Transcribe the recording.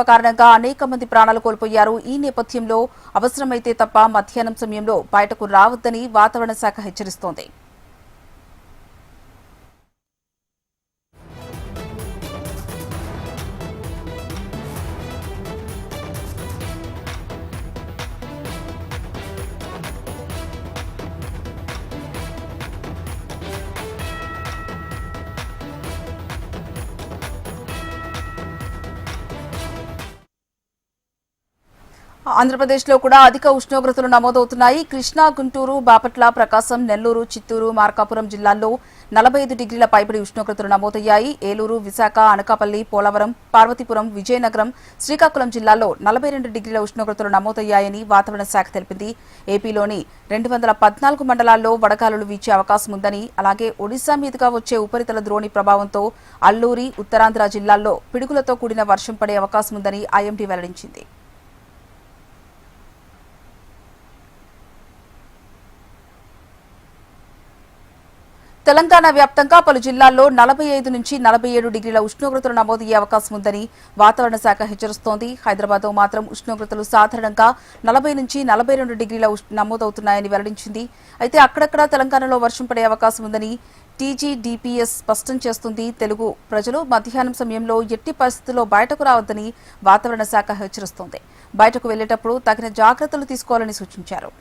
కారణంగా అనేక మంది ప్రాణాలు కోల్పోయారు. ఈ నేపథ్యంలో అవసరమైతే తప్ప మధ్యాహ్నం సమయంలో బయటకు రావద్దని వాతావరణ శాఖ హెచ్చరిస్తోంది. ఆంధ్రప్రదేశ్లో కూడా అధిక ఉష్ణోగ్రతలు నమోదవుతున్నాయి. కృష్ణా, గుంటూరు, బాపట్ల, ప్రకాశం, నెల్లూరు, చిత్తూరు, మార్కాపురం జిల్లాల్లో 45 డిగ్రీల పైబడి ఉష్ణోగ్రతలు నమోదయ్యాయి. ఏలూరు, విశాఖ, అనకాపల్లి, పోలవరం, పార్వతీపురం, విజయనగరం, శ్రీకాకుళం జిల్లాల్లో 42 డిగ్రీల ఉష్ణోగ్రతలు నమోదయ్యాయని వాతావరణ శాఖ తెలిపింది. ఏపీలోని 214 మండలాల్లో వడగాలులు వీచే అవకాశం ఉందని, అలాగే ఒడిశా మీదుగా వచ్చే ఉపరితల ద్రోణి ప్రభావంతో అల్లూరి, ఉత్తరాంధ్ర జిల్లాల్లో పిడుగులతో కూడిన వర్షం పడే అవకాశం ఉందని ఐఎండీ వెల్లడించింది. తెలంగాణ వ్యాప్తంగా పలు జిల్లాల్లో 45 నుంచి 47 డిగ్రీల ఉష్ణోగ్రతలు నమోదయ్యే అవకాశం ఉందని వాతావరణ శాఖ హెచ్చరిస్తోంది. హైదరాబాద్లో మాత్రం ఉష్ణోగ్రతలు సాధారణంగా 40 నుంచి 42 డిగ్రీల నమోదవుతున్నాయని వెల్లడించింది. అయితే అక్కడక్కడ తెలంగాణలో వర్షం పడే అవకాశం ఉందని టీజీడీపీఎస్ స్పష్టం చేస్తుంది. తెలుగు ప్రజలు మధ్యాహ్నం సమయంలో ఎట్టి పరిస్థితుల్లో బయటకు రావద్దని వాతావరణ శాఖ హెచ్చరిస్తోంది. బయటకు వెళ్లేటప్పుడు తగిన జాగ్రత్తలు తీసుకోవాలని సూచించారు.